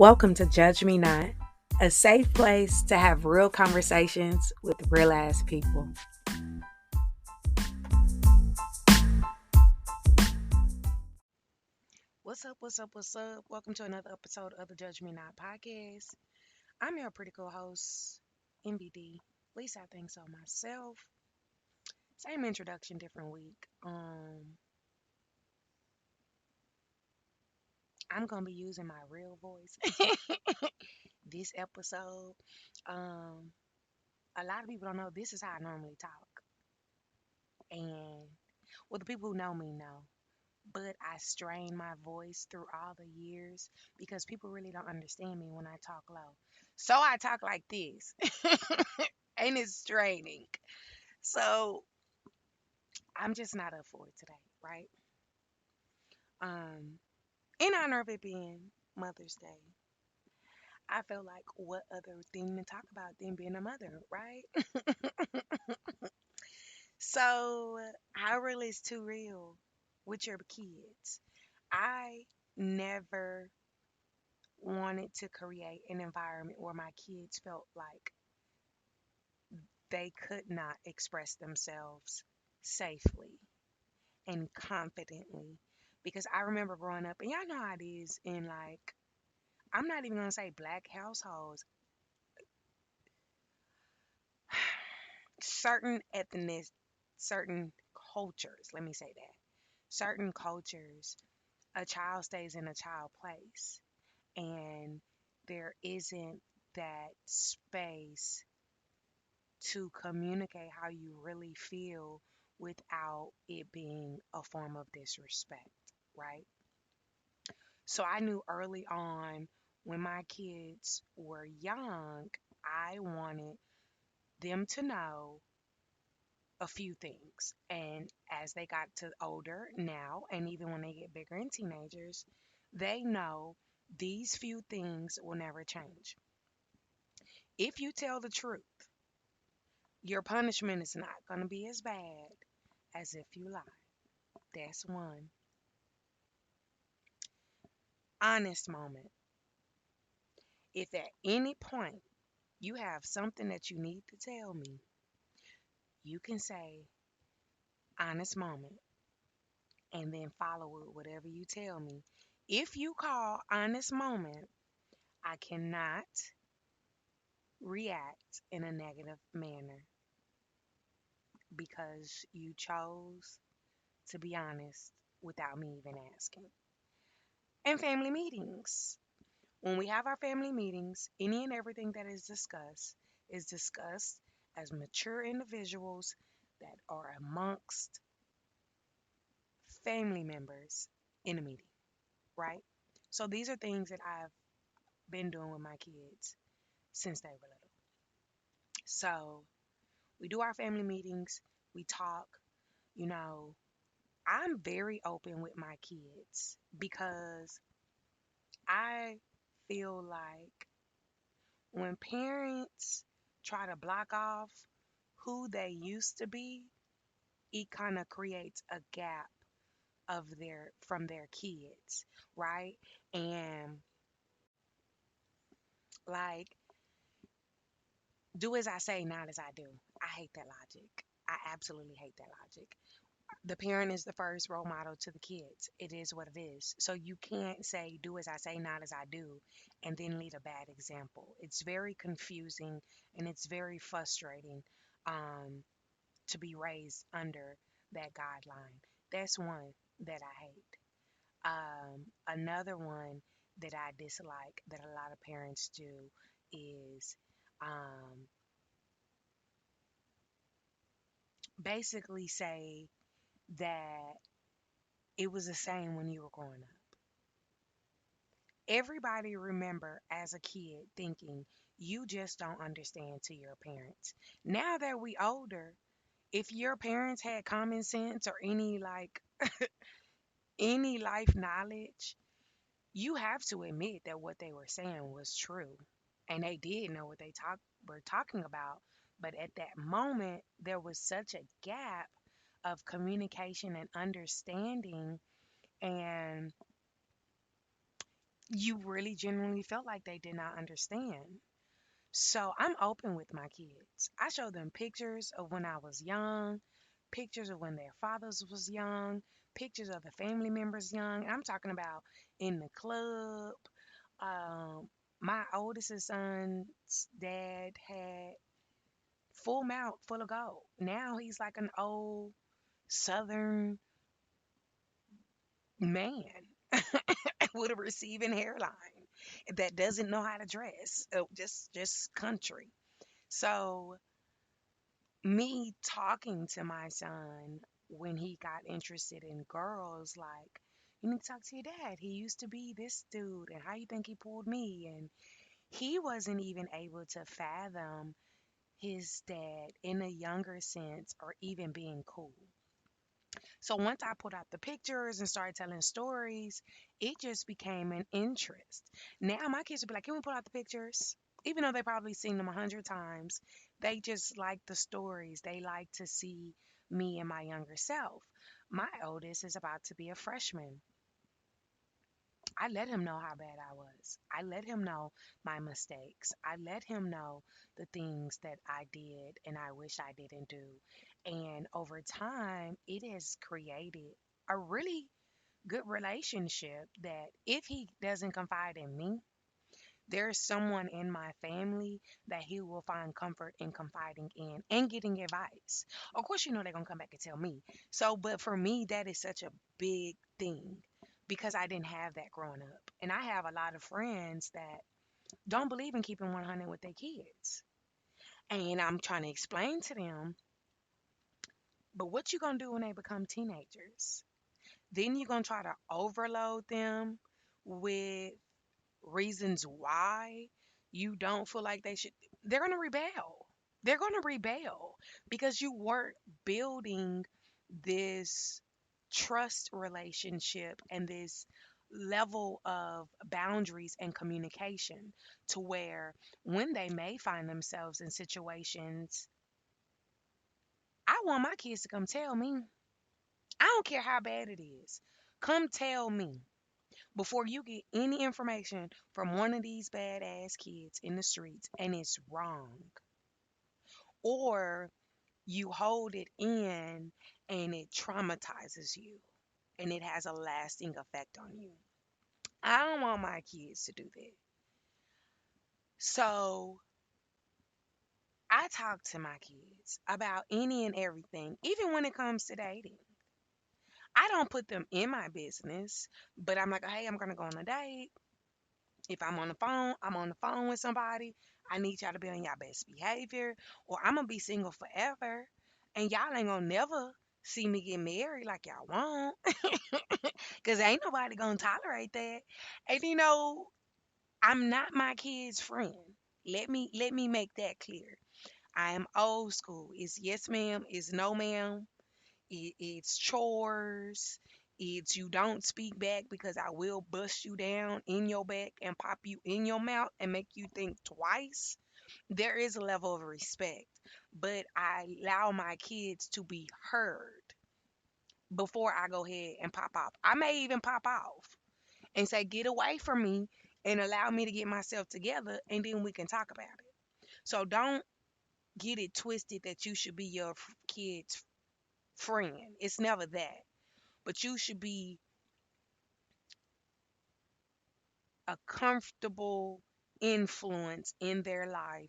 Welcome to Judge Me Not, a safe place to have real conversations with real ass people. What's up? What's up? What's up? Welcome to another episode of the Judge Me Not podcast. I'm your pretty cool host, EnviiDee. At least I think so myself. Same introduction, different week. I'm gonna be using my real voice this episode. Um, a lot of people don't know this is how I normally talk, and well, the people who know me know. But I strain my voice through all the years because people really don't understand me when I talk low. So I talk like this, and it's straining. So I'm just not up for it today, right? Um, in honor of it being Mother's Day, I feel like what other thing to talk about than being a mother, right? So how real is too real with your kids? I never wanted to create an environment where my kids felt like they could not express themselves safely and confidently. Because I remember growing up, and y'all know how it is in like, I'm not even gonna say black households, certain ethnic, certain cultures, let me say that. Certain cultures, a child stays in a child place, and there isn't that space to communicate how you really feel without it being a form of disrespect, right? So I knew early on when my kids were young, I wanted them to know a few things. And as they got to older now, and even when they get bigger and teenagers, they know these few things will never change. If you tell the truth, your punishment is not going to be as bad as if you lie. That's one. Honest moment. If at any point you have something that you need to tell me, you can say honest moment and then follow it with whatever you tell me. If you call honest moment, I cannot react in a negative manner because you chose to be honest without me even asking. And family meetings. When we have our family meetings, any and everything that is discussed as mature individuals that are amongst family members in a meeting, right? So these are things that I've been doing with my kids since they were little. So we do our family meetings, we talk, you know, I'm very open with my kids because I feel like when parents try to block off who they used to be, it kind of creates a gap of their from their kids, right? And like do as I say, not as I do. I hate that logic. I absolutely hate that logic. The parent is the first role model to the kids. It is what it is. So you can't say do as I say, not as I do, and then lead a bad example. It's very confusing and it's very frustrating um, to be raised under that guideline. That's one that I hate. Another one that I dislike that a lot of parents do is um, basically say that it was the same when you were growing up. Everybody remember as a kid thinking you just don't understand to your parents. Now that we older, if your parents had common sense or any like any life knowledge, you have to admit that what they were saying was true. And they did know what were talking about. But at that moment, there was such a gap of communication and understanding. And you really genuinely felt like they did not understand. So I'm open with my kids. I show them pictures of when I was young, pictures of when their fathers was young, pictures of the family members young. I'm talking about in the club. Um, my oldest son's dad had full mouth full of gold. Now he's like an old southern man with a receiving hairline that doesn't know how to dress. Just country. So me talking to my son when he got interested in girls, like, you need to talk to your dad. He used to be this dude, and how you think he pulled me? And he wasn't even able to fathom his dad in a younger sense or even being cool. So once I put out the pictures and started telling stories, it just became an interest. Now my kids will be like, "Can we put out the pictures?" Even though they probably seen them 100 times, they just like the stories. They like to see me and my younger self. My oldest is about to be a freshman. I let him know how bad I was. I let him know my mistakes. I let him know the things that I did and I wish I didn't do. And over time, it has created a really good relationship that if he doesn't confide in me, there's someone in my family that he will find comfort in confiding in and getting advice. Of course, you know they're going to come back and tell me. So, but for me, that is such a big thing because I didn't have that growing up. And I have a lot of friends that don't believe in keeping 100 with their kids. And I'm trying to explain to them, but what you going to do when they become teenagers? Then you're going to try to overload them with reasons why you don't feel like they should. They're going to rebel. They're going to rebel because you weren't building this trust relationship and this level of boundaries and communication to where when they may find themselves in situations, I want my kids to come tell me. I don't care how bad it is. Come tell me before you get any information from one of these badass kids in the streets and it's wrong, or you hold it in and it traumatizes you and it has a lasting effect on you. I don't want my kids to do that. So I talk to my kids about any and everything, even when it comes to dating. I don't put them in my business, but I'm like, hey, I'm going to go on a date. If I'm on the phone, I'm on the phone with somebody. I need y'all to be on y'all best behavior, or I'm gonna be single forever, and y'all ain't gonna never see me get married like y'all want, cause ain't nobody gonna tolerate that. And I'm not my kid's friend. Let me make that clear. I am old school. It's yes, ma'am. It's no, ma'am. It's chores. It's you don't speak back because I will bust you down in your back and pop you in your mouth and make you think twice. There is a level of respect, but I allow my kids to be heard before I go ahead and pop off. I may even pop off and say, get away from me and allow me to get myself together and then we can talk about it. So don't get it twisted that you should be your kid's friend. It's never that. But you should be a comfortable influence in their life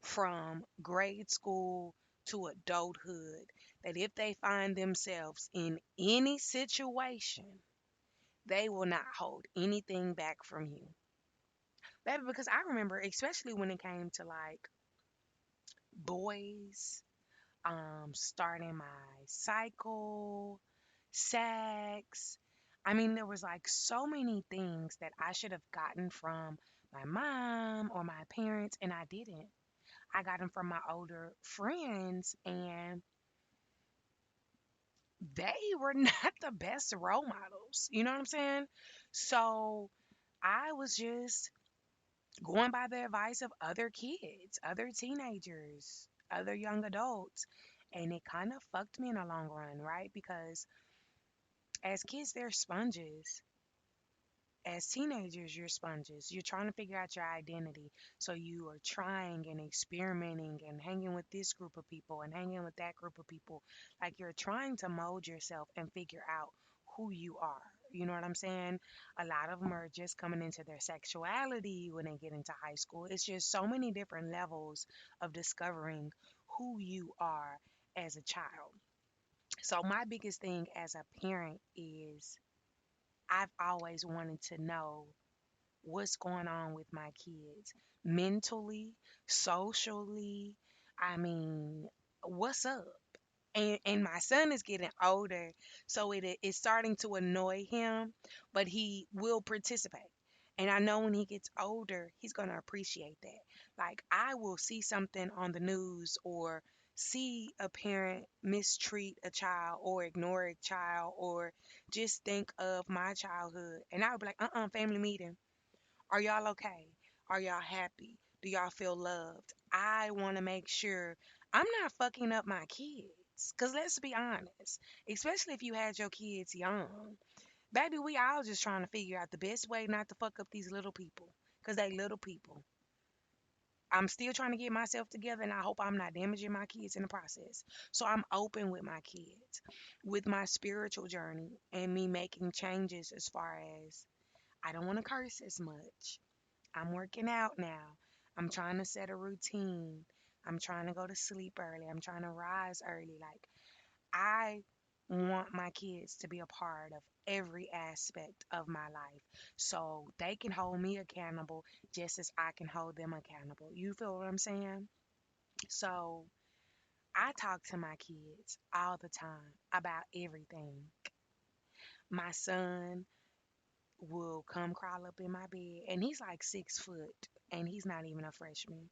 from grade school to adulthood. That if they find themselves in any situation, they will not hold anything back from you. Baby, because I remember, especially when it came to like boys, starting my cycle, sex. I mean, there was like so many things that I should have gotten from my mom or my parents, and I didn't. I got them from my older friends, and they were not the best role models. You know what I'm saying? So I was just going by the advice of other kids, other teenagers, other young adults. And it kind of fucked me in the long run, right? Because as kids, they're sponges. as teenagers, you're sponges. You're trying to figure out your identity. So you are trying and experimenting and hanging with this group of people and hanging with that group of people. Like you're trying to mold yourself and figure out who you are. You know what I'm saying? A lot of them are just coming into their sexuality when they get into high school. It's just so many different levels of discovering who you are as a child. So, my biggest thing as a parent is I've always wanted to know what's going on with my kids mentally, socially. I mean, what's up? And my son is getting older, so it's starting to annoy him, but he will participate. And I know when he gets older, he's going to appreciate that. Like I will see something on the news or see a parent mistreat a child or ignore a child or just think of my childhood and I would be like, family meeting. Are y'all okay? Are y'all happy? Do y'all feel loved? I want to make sure I'm not fucking up my kids. Because let's be honest, especially if you had your kids young. Baby, we all just trying to figure out the best way not to fuck up these little people. Because they little people. I'm still trying to get myself together and I hope I'm not damaging my kids in the process. So I'm open with my kids, with my spiritual journey and me making changes as far as I don't want to curse as much. I'm working out now. I'm trying to set a routine. I'm trying to go to sleep early. I'm trying to rise early. Like, I want my kids to be a part of every aspect of my life so they can hold me accountable just as I can hold them accountable. You feel what I'm saying? So, I talk to my kids all the time about everything. My son will come crawl up in my bed, and he's like 6 foot, and he's not even a freshman.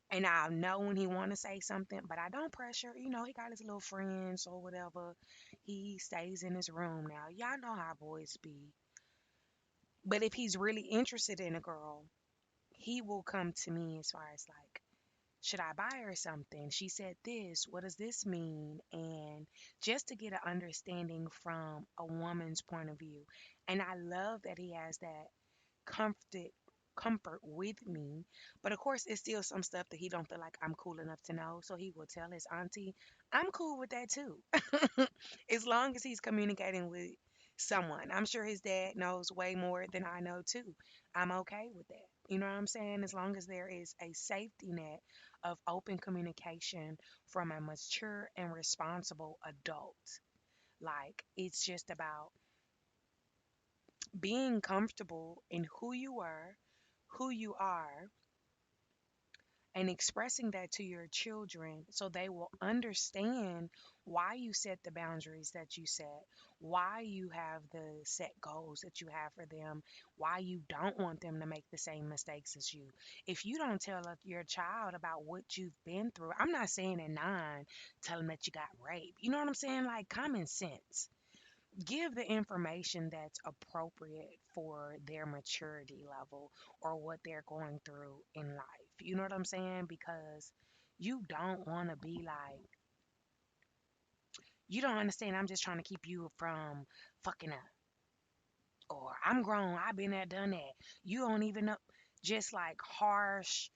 And I'll know when he want to say something, but I don't pressure. You know, he got his little friends or whatever. He stays in his room now. Y'all know how boys be. But if he's really interested in a girl, he will come to me as far as like, should I buy her something? She said this. What does this mean? And just to get an understanding from a woman's point of view. And I love that he has that comfort comfort with me. But of course it's still some stuff that he don't feel like I'm cool enough to know. So he will tell his auntie, I'm cool with that too. As long as he's communicating with someone. I'm sure his dad knows way more than I know too. I'm okay with that. You know what I'm saying? As long as there is a safety net of open communication from a mature and responsible adult. Like it's just about being comfortable in who you are, and expressing that to your children so they will understand why you set the boundaries that you set, why you have the set goals that you have for them, why you don't want them to make the same mistakes as you. If you don't tell your child about what you've been through, I'm not saying at 9, tell them that you got raped. You know what I'm saying? Like common sense, give the information that's appropriate for their maturity level or what they're going through in life. You know what I'm saying? Because you don't want to be like, you don't understand. I'm just trying to keep you from fucking up. Or I'm grown. I've been there, done that. You don't even know. Just like harsh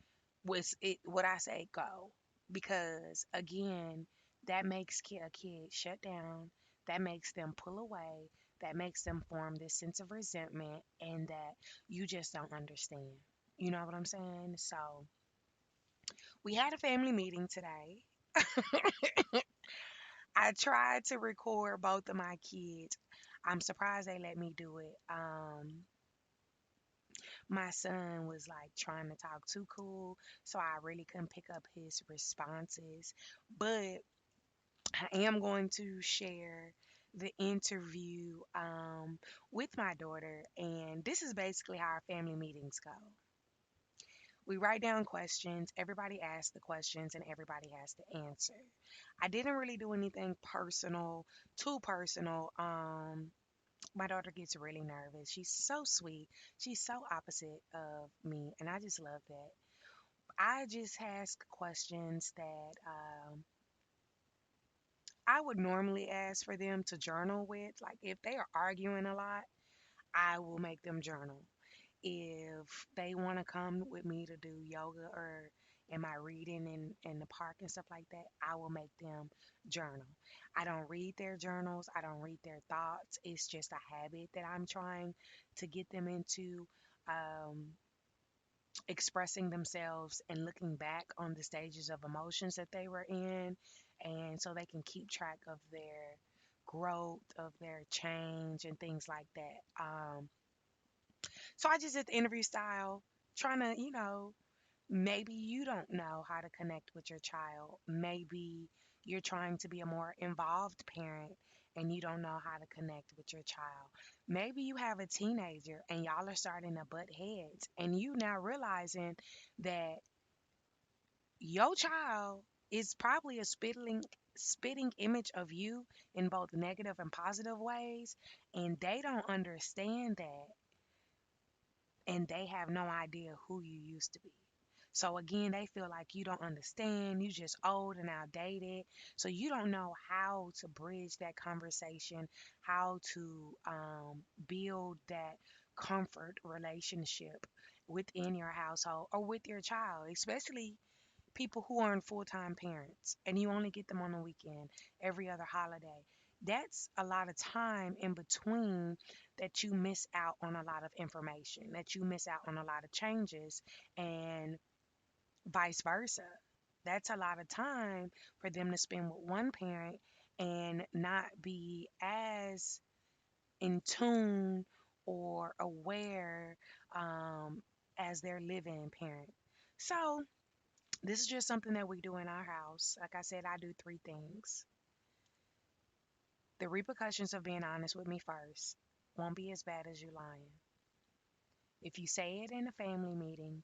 was it what I say go. Because again, that makes a kid shut down. That makes them pull away. That makes them form this sense of resentment and that you just don't understand. You know what I'm saying? So we had a family meeting today. I tried to record both of my kids. I'm surprised they let me do it. My son was like trying to talk too cool, so I really couldn't pick up his responses. But I am going to share the interview with my daughter, and this is basically how our family meetings go. We write down questions, everybody asks the questions, and everybody has to answer. I didn't really do anything personal, too personal. My daughter gets really nervous. She's so sweet. She's so opposite of me, and I just love that. I just ask questions that I would normally ask for them to journal with. Like if they are arguing a lot, I will make them journal. If they want to come with me to do yoga or am I reading in the park and stuff like that, I will make them journal. I don't read their journals, I don't read their thoughts. It's just a habit that I'm trying to get them into. Um, Expressing themselves and looking back on the stages of emotions that they were in, and so they can keep track of their growth, of their change, and things like that. So I just did the interview style, trying to, maybe you don't know how to connect with your child. Maybe you're trying to be a more involved parent and you don't know how to connect with your child. Maybe you have a teenager and y'all are starting to butt heads and you now realizing that your child is probably a spitting image of you in both negative and positive ways, and they don't understand that, and they have no idea who you used to be. So again, they feel like you don't understand, you just old and outdated. So you don't know how to bridge that conversation, how to build that comfort relationship within your household or with your child, especially people who aren't full-time parents and you only get them on the weekend, every other holiday. That's a lot of time in between that you miss out on a lot of information, that you miss out on a lot of changes, and vice versa. That's a lot of time for them to spend with one parent and not be as in tune or aware as their living parent. So, this is just something that we do in our house. Like I said, I do three things. The repercussions of being honest with me first won't be as bad as you lying. If you say it in a family meeting,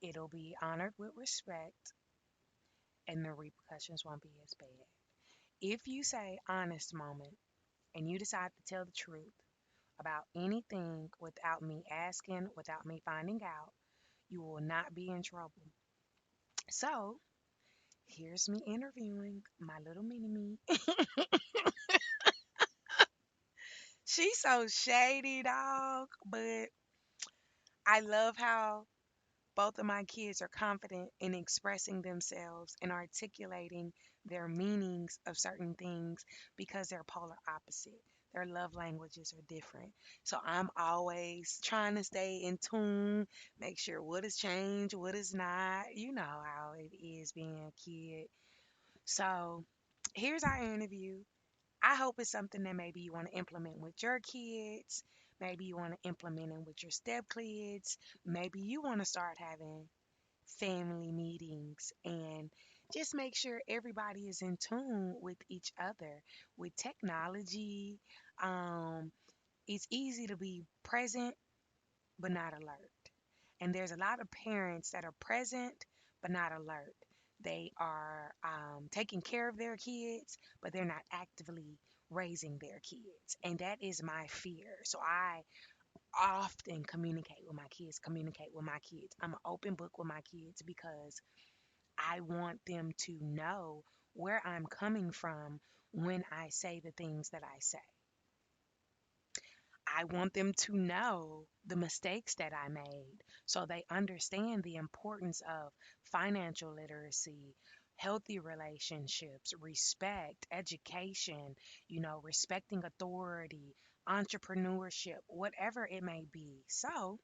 it'll be honored with respect and the repercussions won't be as bad. If you say honest moment and you decide to tell the truth about anything without me asking, without me finding out, you will not be in trouble. So, here's me interviewing my little mini me. She's so shady, dog. But I love how both of my kids are confident in expressing themselves and articulating their meanings of certain things because they're polar opposite. Their love languages are different. So I'm always trying to stay in tune, make sure what has changed, what is not. You know how it is being a kid. So here's our interview. I hope it's something that maybe you want to implement with your kids. Maybe you want to implement it with your stepkids. Maybe you want to start having family meetings and just make sure everybody is in tune with each other. With technology, um, it's easy to be present but not alert. And there's a lot of parents that are present but not alert. They are taking care of their kids, but they're not actively raising their kids. And that is my fear. So I often communicate with my kids. I'm an open book with my kids because I want them to know where I'm coming from when I say the things that I say. I want them to know the mistakes that I made so they understand the importance of financial literacy, healthy relationships, respect, education, respecting authority, entrepreneurship, whatever it may be. So,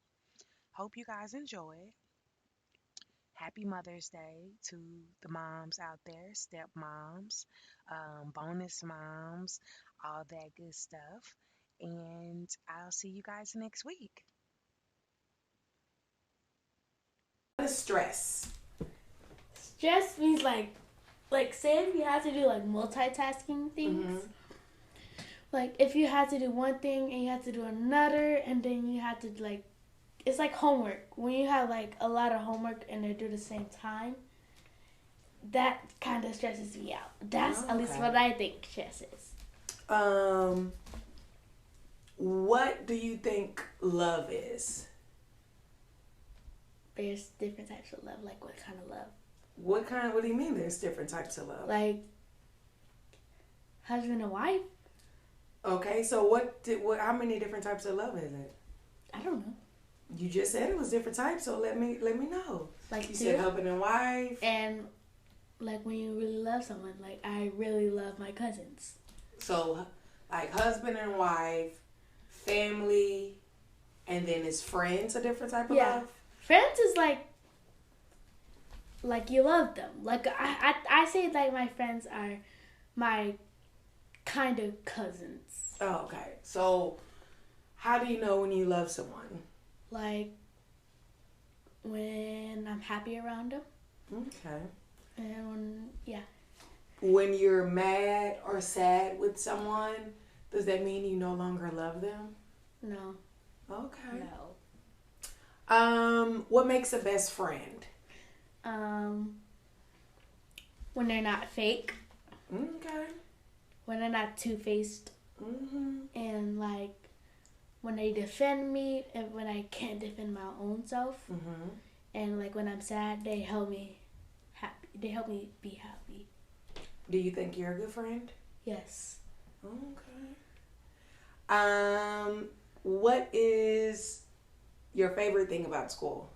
hope you guys enjoy it. Happy Mother's Day to the moms out there, step moms, bonus moms, all that good stuff. And I'll see you guys next week. What is stress? Stress means like say if you have to do like multitasking things. Mm-hmm. Like if you have to do one thing and you have to do another and then you have to like it's like homework. When you have like a lot of homework and they're due at the same time, that kind of stresses me out. That's at least what I think stress is. What do you think love is? There's different types of love. Like what kind of love? What do you mean there's different types of love? Like husband and wife? Okay, so how many different types of love is it? I don't know. You just said it was different types, so let me know. Like You two. said husband and wife. And like when you really love someone, like I really love my cousins. So like husband and wife, family, and then is friends a different type of Yeah. love? Friends is like you love them. Like I say like my friends are my kind of cousins. Oh, okay. So how do you know when you love someone? Like when I'm happy around them. Okay. And When you're mad or sad with someone, does that mean you no longer love them? no. Okay. No. What makes a best friend? When they're not fake, Okay. when they're not two-faced, Mhm. and like when they defend me and when I can't defend my own self, Mhm. and like when I'm sad, they help me happy. They help me be happy. Do you think you're a good friend? Yes. Okay. What is your favorite thing about school?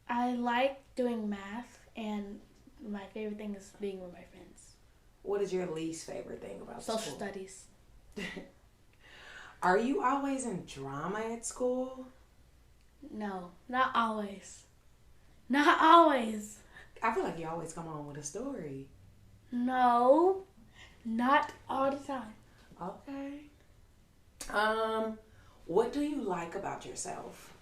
I like doing math, and my favorite thing is being with my friends. What is your least favorite thing about Social school? studies. Are you always in drama at school? No, not always. Not always. I feel like you always come on with a story. No, not all the time. Okay. What do you like about yourself?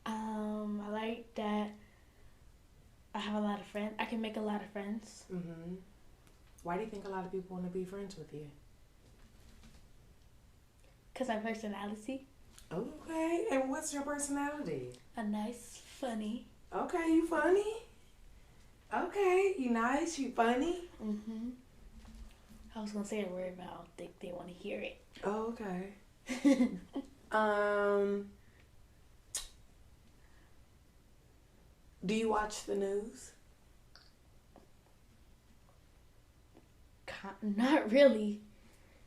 I like that I have a lot of friends. I can make a lot of friends. Mm-hmm. Why do you think a lot of people want to be friends with you? Because my personality. Okay. And what's your personality? A nice, funny. Okay, you funny? Okay, you nice, you funny? Mm-hmm. I was going to say a word, but I don't think they want to hear it. Oh, okay. Do you watch the news? Not really.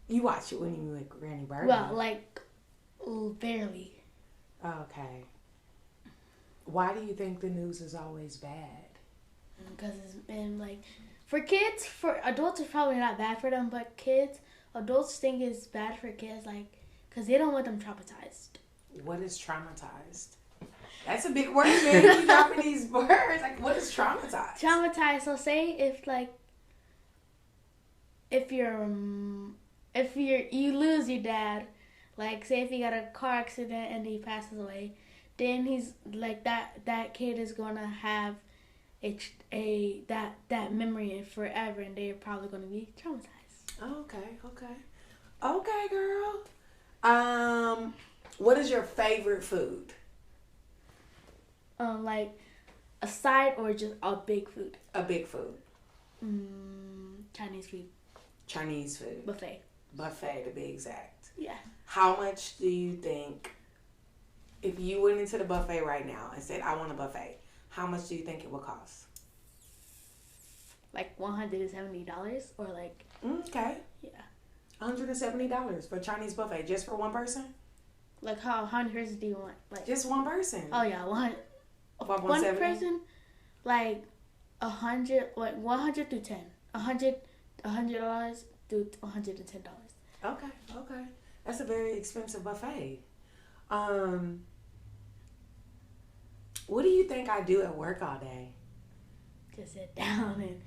You watch it when you with Granny Birdie. Well, like, barely. Okay. Why do you think the news is always bad? Because it's been like, for kids, for adults, it's probably not bad for them, but adults think it's bad for kids, like, because they don't want them traumatized. What is traumatized? That's a big word, man. You dropping these words. Like, what is traumatized? Traumatized. So say if you lose your dad, like say if he got a car accident and he passes away, then he's like that kid is gonna have that memory forever, and they're probably gonna be traumatized. Okay, girl. What is your favorite food? Like a side or just a big food? A big food. Chinese food. Chinese food. Buffet, to be exact. Yeah. How much do you think, if you went into the buffet right now and said, I want a buffet, how much do you think it would cost? Like $170 or like... Okay. Yeah. $170 for a Chinese buffet just for one person? Like how many persons do you want? Like just one person. Oh yeah, one person, like 100, like 100 to 10, $100 to $110. Okay. That's a very expensive buffet. What do you think I do at work all day? Just sit down and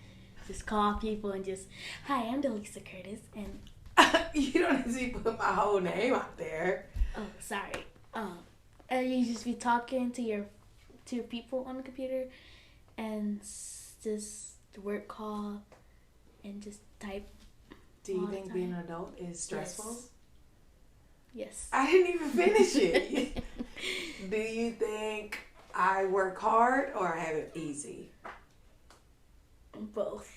just call people and just, hi, I'm Delisa Curtis, and you don't need to put my whole name out there. Oh, sorry. And you just be talking to your people on the computer and just work call and just type. Do you think being an adult is stressful? Yes. I didn't even finish it. Do you think I work hard or I have it easy? Both.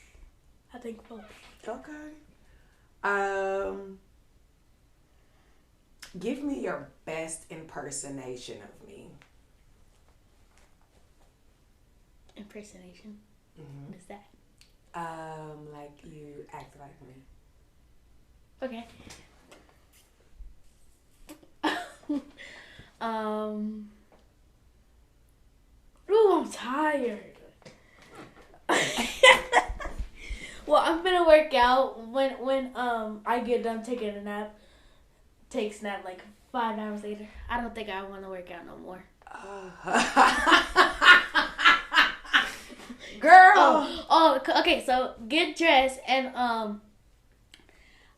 I think both. Okay. Give me your best impersonation of me. Impersonation. Mm-hmm. What is that? Like you act like me. Okay. um. Ooh, I'm tired. Well, I'm gonna work out when I get done taking a nap. Takes nap like 5 hours later. I don't think I want to work out no more. Girl. Okay. So get dressed and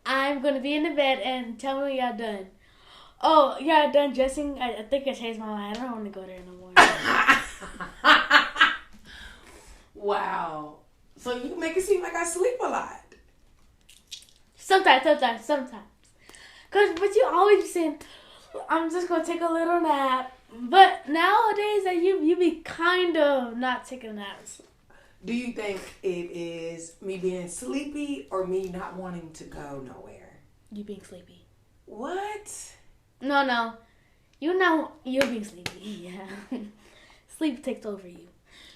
I'm gonna be in the bed and tell me when y'all done. Oh, yeah, done dressing. I think I changed my mind. I don't want to go there no more. Wow. So you make it seem like I sleep a lot. Sometimes. But you always be saying, I'm just going to take a little nap. But nowadays, that you be kind of not taking naps. Do you think it is me being sleepy or me not wanting to go nowhere? You being sleepy. What? No. You're being sleepy. Yeah. Sleep takes over you.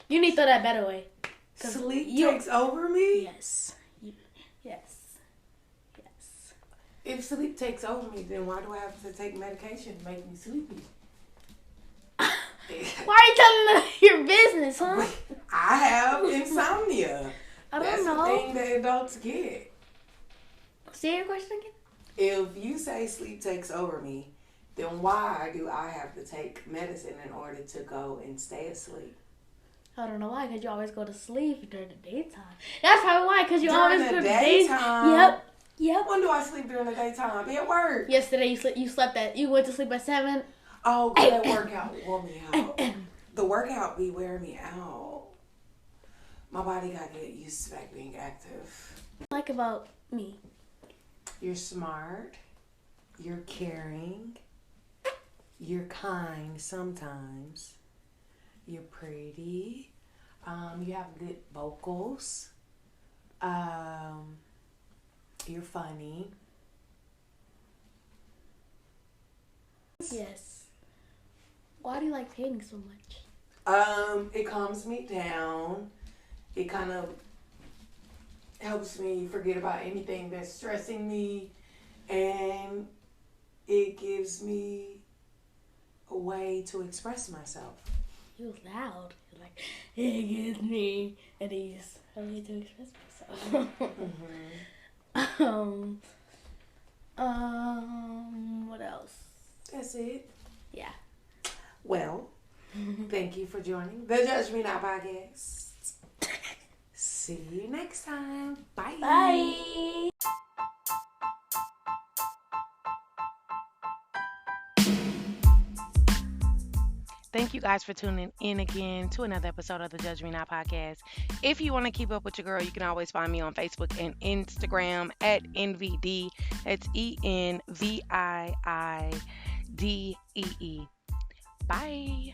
You need to throw that bed away. Sleep takes over me? Yes. Yes. If sleep takes over me, then why do I have to take medication to make me sleepy? Why are you telling us your business, huh? I have insomnia. I don't That's know. the thing that adults get. Say your question again. If you say sleep takes over me, then why do I have to take medicine in order to go and stay asleep? I don't know why, because you always go to sleep during the daytime. That's probably why, because you During always the go to daytime? Yep. When do I sleep during the daytime? Be at work. Yesterday you went to sleep at 7. Oh, good, that workout wore me out. The workout be wearing me out. My body got to get used to back being active. What I like about me? You're smart. You're caring. You're kind sometimes. You're pretty. You have good vocals. You're funny. Yes. Why do you like painting so much? It calms me down. It kind of helps me forget about anything that's stressing me, and it gives me a way to express myself. He was loud. He was like, it gives me and he's a way to express myself. What else? That's it. Yeah. Well, thank you for joining the Judge Me Not podcast. See you next time. Bye. Bye. Thank you guys for tuning in again to another episode of the Judge Me Not podcast. If you want to keep up with your girl, you can always find me on Facebook and Instagram at EnviiDee. That's EnviiDee. Bye.